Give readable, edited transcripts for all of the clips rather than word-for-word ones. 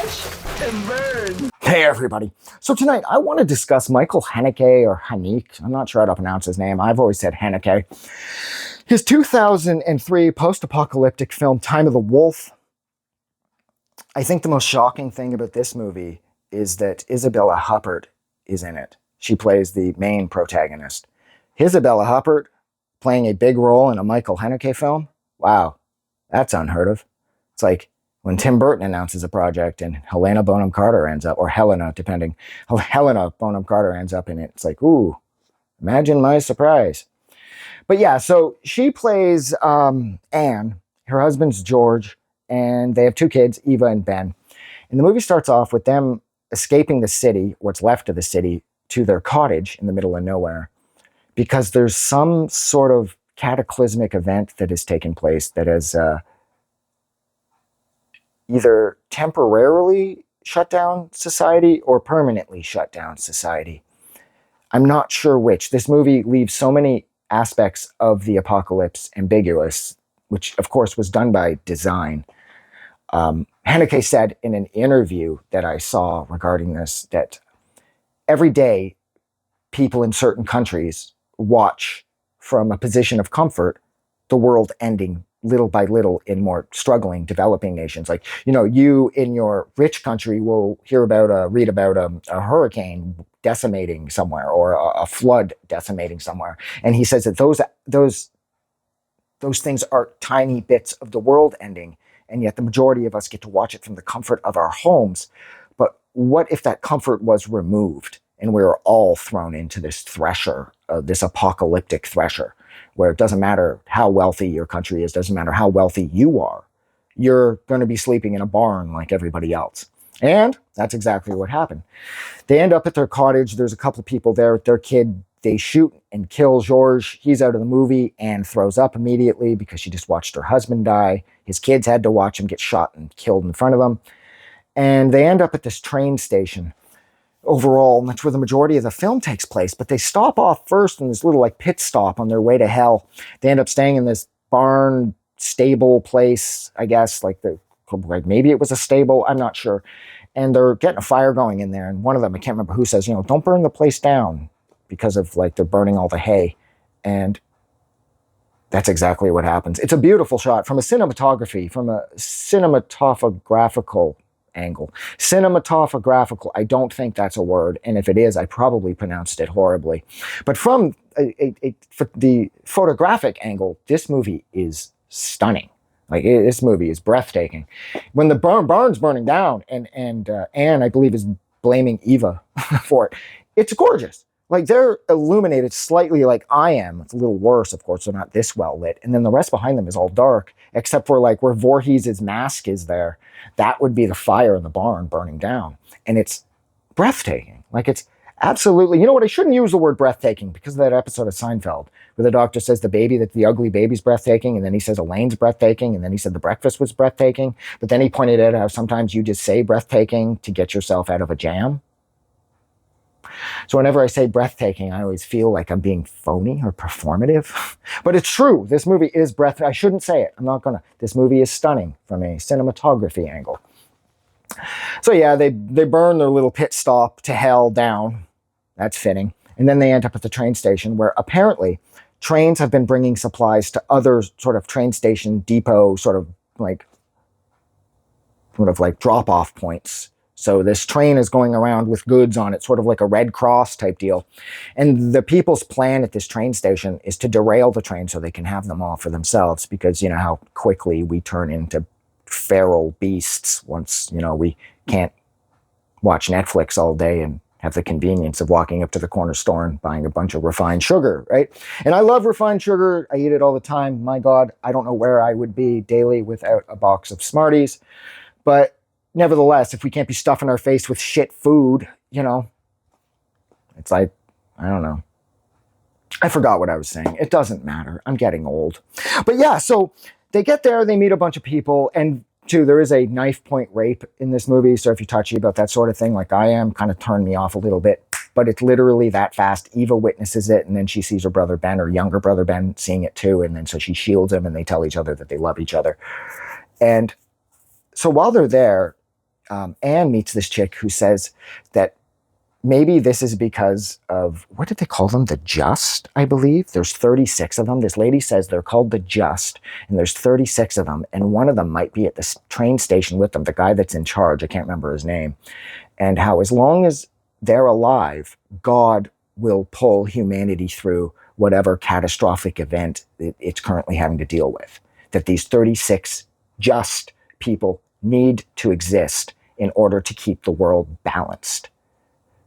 watch and burn. Hey everybody. So tonight I want to discuss Michael Haneke or Haneke. I'm not sure how to pronounce his name. I've always said Haneke. His 2003 post-apocalyptic film, Time of the Wolf. I think the most shocking thing about this movie is that Isabella Huppert is in it. She plays the main protagonist. Isabella Huppert playing a big role in a Michael Haneke film? Wow, that's unheard of. It's like when Tim Burton announces a project and Helena Bonham Carter ends up, or Helena, depending, Helena Bonham Carter ends up in it. It's like, ooh, imagine my surprise. But yeah, so she plays Anne. Her husband's George, and they have two kids, Eva and Ben. And the movie starts off with them escaping the city, what's left of the city, to their cottage in the middle of nowhere, because there's some sort of cataclysmic event that has taken place that has either temporarily shut down society or permanently shut down society. I'm not sure which. This movie leaves so many aspects of the apocalypse ambiguous, which of course was done by design. Haneke said in an interview that I saw regarding this that every day people in certain countries watch from a position of comfort the world ending little by little in more struggling developing nations. Like, you know, you in your rich country will read about a hurricane decimating somewhere or a flood decimating somewhere. And he says that those things are tiny bits of the world ending, and yet the majority of us get to watch it from the comfort of our homes. But what if that comfort was removed and we were all thrown into this thresher, this apocalyptic thresher, where it doesn't matter how wealthy your country is, doesn't matter how wealthy you are, you're going to be sleeping in a barn like everybody else. And that's exactly what happened. They end up at their cottage. There's a couple of people there with their kid. They shoot and kill George. He's out of the movie and throws up immediately because she just watched her husband die. His kids had to watch him get shot and killed in front of them. And they end up at this train station. Overall, that's where the majority of the film takes place, but they stop off first in this little like pit stop on their way to hell. They end up staying in this barn stable place, I guess, like maybe it was a stable, I'm not sure. And they're getting a fire going in there, and one of them, I can't remember who, says, don't burn the place down because of like they're burning all the hay. And that's exactly what happens. It's a beautiful shot from a cinematographical angle. Cinematographical, I don't think that's a word, and if it is, I probably pronounced it horribly. But from the photographic angle, this movie is stunning. Like, this movie is breathtaking. When the barn's burning down, and Anne, I believe, is blaming Eva for it, it's gorgeous. Like, they're illuminated slightly like I am. It's a little worse, of course, they're not this well lit. And then the rest behind them is all dark, except for like where Voorhees' mask is there. That would be the fire in the barn burning down. And it's breathtaking. Like, it's absolutely, you know what, I shouldn't use the word breathtaking because of that episode of Seinfeld where the doctor says the ugly baby's breathtaking, and then he says Elaine's breathtaking, and then he said the breakfast was breathtaking. But then he pointed out how sometimes you just say breathtaking to get yourself out of a jam. So whenever I say breathtaking, I always feel like I'm being phony or performative. But it's true. This movie is breathtaking. I shouldn't say it. I'm not going to. This movie is stunning from a cinematography angle. So yeah, they burn their little pit stop to hell down. That's fitting. And then they end up at the train station where apparently trains have been bringing supplies to other sort of train station depot sort of like drop-off points. So this train is going around with goods on it, sort of like a Red Cross type deal. And the people's plan at this train station is to derail the train so they can have them all for themselves, because you know how quickly we turn into feral beasts once, we can't watch Netflix all day and have the convenience of walking up to the corner store and buying a bunch of refined sugar, right? And I love refined sugar. I eat it all the time. My God, I don't know where I would be daily without a box of Smarties. But nevertheless, if we can't be stuffing our face with shit food, it's like, I don't know. I forgot what I was saying. It doesn't matter. I'm getting old. But yeah, so they get there, they meet a bunch of people, and there is a knife point rape in this movie. So if you're touchy about that sort of thing, like I am, kind of turn me off a little bit. But it's literally that fast. Eva witnesses it, and then she sees her brother Ben, or younger brother Ben, seeing it too. And then so she shields him, and they tell each other that they love each other. And so while they're there, Anne meets this chick who says that maybe this is because of, what did they call them? The Just, I believe. There's 36 of them. This lady says they're called the Just, and there's 36 of them, and one of them might be at the train station with them, the guy that's in charge. I can't remember his name. And how as long as they're alive, God will pull humanity through whatever catastrophic event it's currently having to deal with. That these 36 just people need to exist in order to keep the world balanced.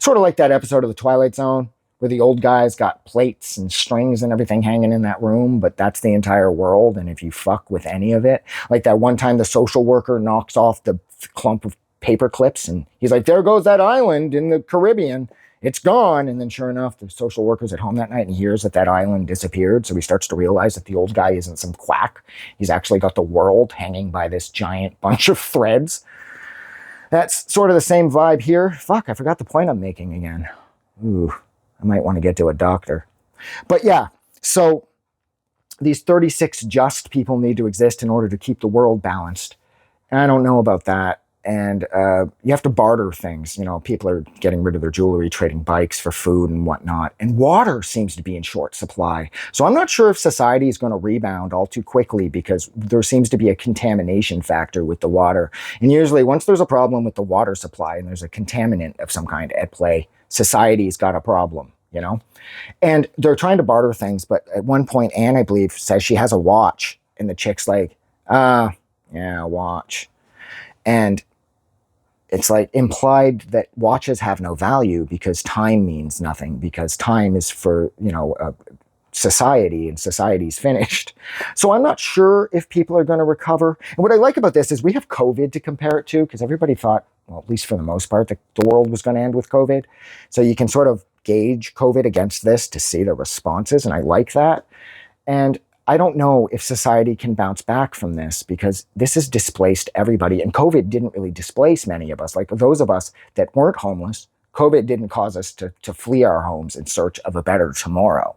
Sort of like that episode of The Twilight Zone where the old guy's got plates and strings and everything hanging in that room, but that's the entire world, and if you fuck with any of it, like that one time the social worker knocks off the clump of paper clips and he's like, there goes that island in the Caribbean, it's gone. And then sure enough, the social worker's at home that night and he hears that that island disappeared, so he starts to realize that the old guy isn't some quack. He's actually got the world hanging by this giant bunch of threads. That's sort of the same vibe here. Fuck, I forgot the point I'm making again. Ooh, I might want to get to a doctor. But yeah, so these 36 just people need to exist in order to keep the world balanced. And I don't know about that. And you have to barter things. You know, people are getting rid of their jewelry, trading bikes for food and whatnot. And water seems to be in short supply. So I'm not sure if society is going to rebound all too quickly because there seems to be a contamination factor with the water. And usually once there's a problem with the water supply and there's a contaminant of some kind at play, society's got a problem, you know? And they're trying to barter things. But at one point, Anne, I believe, says she has a watch. And the chick's like, yeah, watch. And it's like implied that watches have no value because time means nothing, because time is for, you know, society, and society's finished. So I'm not sure if people are going to recover. And what I like about this is we have COVID to compare it to, because everybody thought, well, at least for the most part, that the world was going to end with COVID. So you can sort of gauge COVID against this to see the responses, and I like that. And I don't know if society can bounce back from this because this has displaced everybody. And COVID didn't really displace many of us. Like those of us that weren't homeless, COVID didn't cause us to flee our homes in search of a better tomorrow.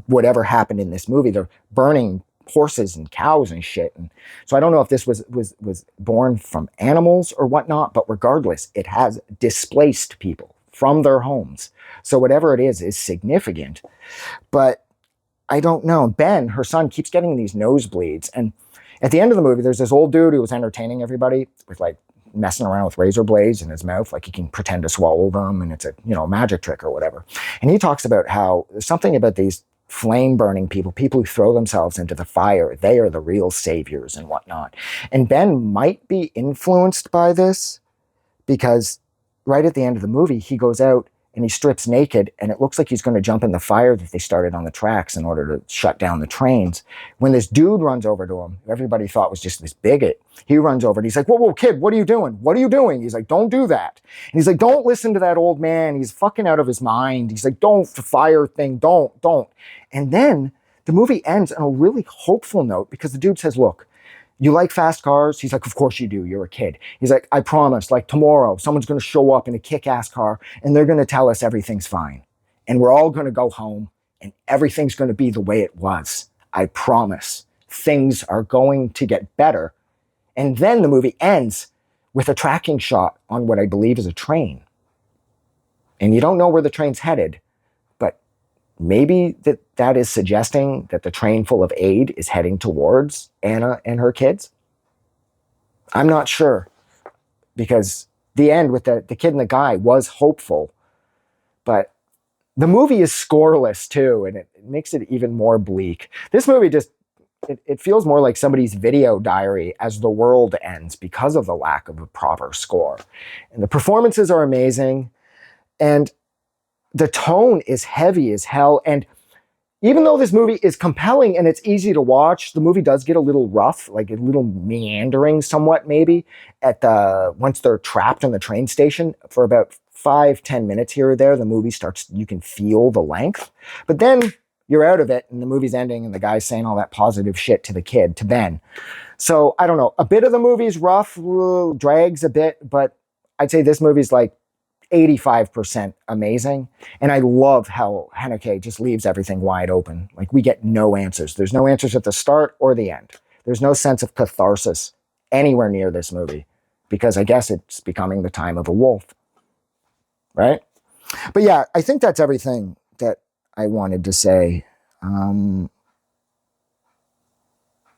Whatever happened in this movie, they're burning horses and cows and shit. And so I don't know if this was born from animals or whatnot, but regardless, it has displaced people from their homes. So whatever it is significant. But I don't know. Ben, her son, keeps getting these nosebleeds. And at the end of the movie, there's this old dude who was entertaining everybody with like messing around with razor blades in his mouth. Like he can pretend to swallow them and it's a, you know, magic trick or whatever. And he talks about how there's something about these flame burning people who throw themselves into the fire. They are the real saviors and whatnot. And Ben might be influenced by this because right at the end of the movie, he goes out and he strips naked, and it looks like he's going to jump in the fire that they started on the tracks in order to shut down the trains. When this dude runs over to him, who everybody thought was just this bigot, he runs over and he's like, whoa, kid, what are you doing? What are you doing? He's like, don't do that. And he's like, don't listen to that old man. He's fucking out of his mind. He's like, don't, the fire thing, don't. And then the movie ends on a really hopeful note because the dude says, look, you like fast cars? He's like, of course you do. You're a kid. He's like, I promise, like tomorrow, someone's going to show up in a kick-ass car and they're going to tell us everything's fine. And we're all going to go home and everything's going to be the way it was. I promise. Things are going to get better. And then the movie ends with a tracking shot on what I believe is a train. And you don't know where the train's headed, but maybe that is suggesting that the train full of aid is heading towards Anna and her kids. I'm not sure, because the end with the kid and the guy was hopeful, but the movie is scoreless too, and it makes it even more bleak. This movie just, it feels more like somebody's video diary as the world ends because of the lack of a proper score. And the performances are amazing, and the tone is heavy as hell. And even though this movie is compelling and it's easy to watch, the movie does get a little rough, like a little meandering somewhat maybe once they're trapped in the train station for about 5-10 minutes here or there. The movie starts, you can feel the length, but then you're out of it and the movie's ending and the guy's saying all that positive shit to the kid, to Ben. So I don't know, a bit of the movie's rough, drags a bit, but I'd say this movie's like 85% amazing. And I love how Haneke just leaves everything wide open. Like we get no answers. There's no answers at the start or the end. There's no sense of catharsis anywhere near this movie. because I guess it's becoming the time of the wolf, right? But yeah, I think that's everything that I wanted to say.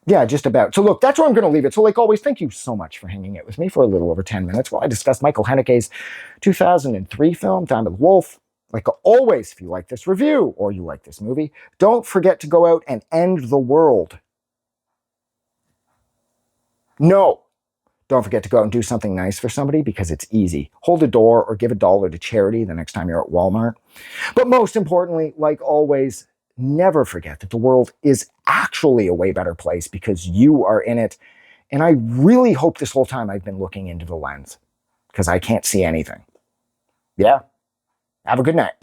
Yeah, just about. So look, that's where I'm going to leave it. So like always, thank you so much for hanging out with me for a little over 10 minutes while I discussed Michael Haneke's 2003 film, Time of the Wolf. Like always, if you like this review or you like this movie, don't forget to go out and end the world. No, don't forget to go out and do something nice for somebody because it's easy. Hold a door or give $1 to charity the next time you're at Walmart. But most importantly, like always, never forget that the world is actually a way better place because you are in it. And I really hope this whole time I've been looking into the lens because I can't see anything. Yeah. Have a good night.